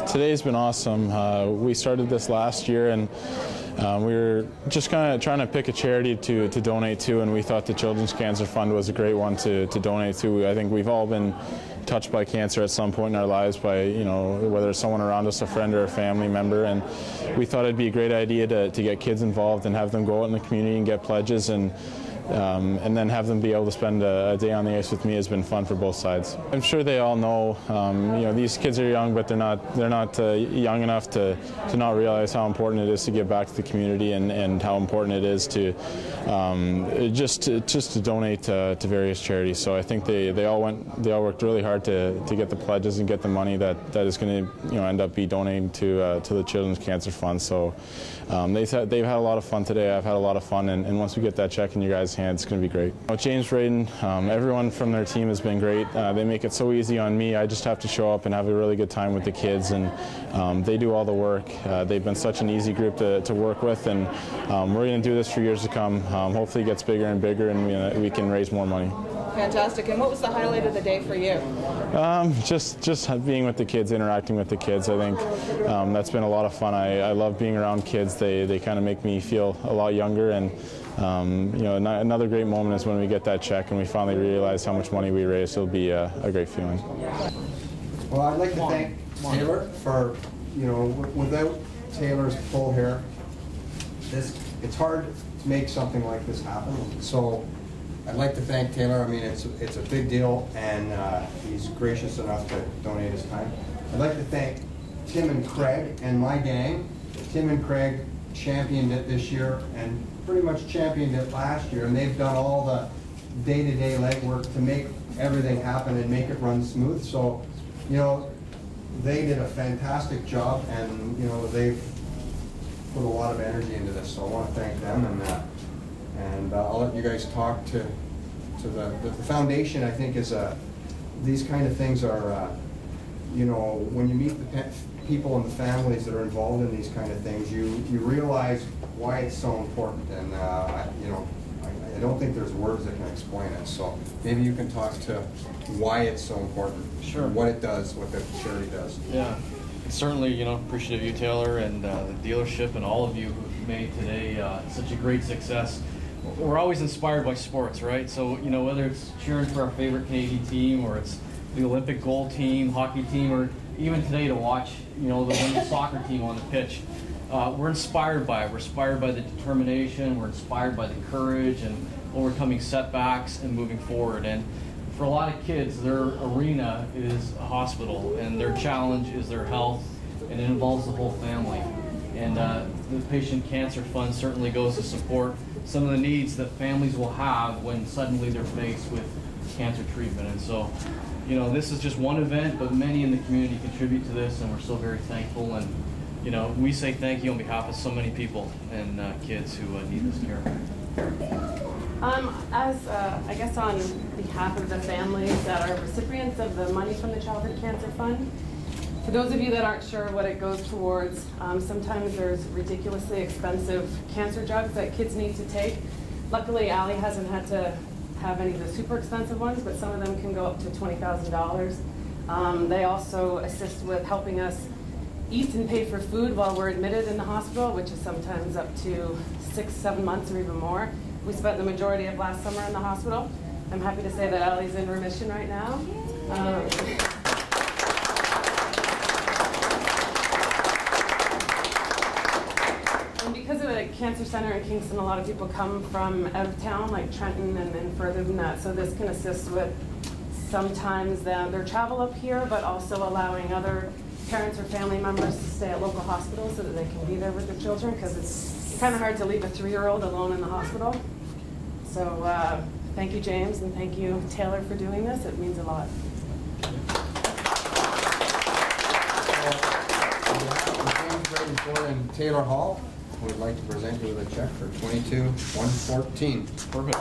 Today's been awesome. We started this last year, and we were just kind of trying to pick a charity to donate to, and we thought the Children's Cancer Fund was a great one to donate to. I think we've all been touched by cancer at some point in our lives by, whether it's someone around us, a friend or a family member, and we thought it'd be a great idea to get kids involved and have them go out in the community and get pledges, and then have them be able to spend a day on the ice with me has been fun for both sides. I'm sure they all know, these kids are young, but they're not young enough to not realize how important it is to give back to the community, and how important it is to just to donate to various charities. So I think they all worked really hard to get the pledges and get the money that is going to end up be donating to the Children's Cancer Fund. So they've had a lot of fun today. I've had a lot of fun, and once we get that check in your guys' hands, it's going to be great. James Braden, everyone from their team has been great. They make it so easy on me. I just have to show up and have a really good time with the kids, and they do all the work. They've been such an easy group to work with, and we're going to do this for years to come. Hopefully it gets bigger and bigger, and we can raise more money. Fantastic. And what was the highlight of the day for you? Just being with the kids, interacting with the kids. I think that's been a lot of fun. I love being around kids. They kind of make me feel a lot younger, and another great moment is when we get that check and we finally realize how much money we raised. It'll be a great feeling. Well, I'd like to thank Taylor for, without Taylor's full hair, it's hard to make something like this happen. So I'd like to thank Taylor. I mean, it's a big deal, and he's gracious enough to donate his time. I'd like to thank Tim and Craig and my gang. Tim and Craig championed it this year and pretty much championed it last year, and they've done all the day-to-day legwork to make everything happen and make it run smooth. So, they did a fantastic job, and they've put a lot of energy into this. So I want to thank them, and I'll let you guys talk to the foundation. I think is these kind of things are when you meet the people and the families that are involved in these kind of things, you realize why it's so important, and I don't think there's words that can explain it. So maybe you can talk to why it's so important, sure, what it does, what the charity does. Yeah, certainly, appreciate you, Taylor, and the dealership, and all of you who've made today such a great success. We're always inspired by sports, right? So, whether it's cheering for our favorite Canadian team, or it's the Olympic gold team, hockey team, or even today to watch, the women's soccer team on the pitch, we're inspired by it. We're inspired by the determination. We're inspired by the courage and overcoming setbacks and moving forward. And for a lot of kids, their arena is a hospital, and their challenge is their health, and it involves the whole family. And the Patient Cancer Fund certainly goes to support some of the needs that families will have when suddenly they're faced with cancer treatment. And so, this is just one event, but many in the community contribute to this, and we're so very thankful. And we say thank you on behalf of so many people and kids who need this care. I guess on behalf of the families that are recipients of the money from the Childhood Cancer Fund, for those of you that aren't sure what it goes towards, sometimes there's ridiculously expensive cancer drugs that kids need to take. Luckily, Allie hasn't had to have any of the super expensive ones, but some of them can go up to $20,000. They also assist with helping us eat and pay for food while we're admitted in the hospital, which is sometimes up to 6-7 months or even more. We spent the majority of last summer in the hospital. I'm happy to say that Allie's in remission right now. And because of the cancer center in Kingston, a lot of people come from out of town, like Trenton and further than that. So this can assist with sometimes their travel up here, but also allowing other parents or family members to stay at local hospitals so that they can be there with their children, because it's kind of hard to leave a 3-year-old alone in the hospital. So thank you, James, and thank you, Taylor, for doing this. It means a lot. James Braden Ford and Taylor Hall would like to present you with a check for $22,114. Perfect.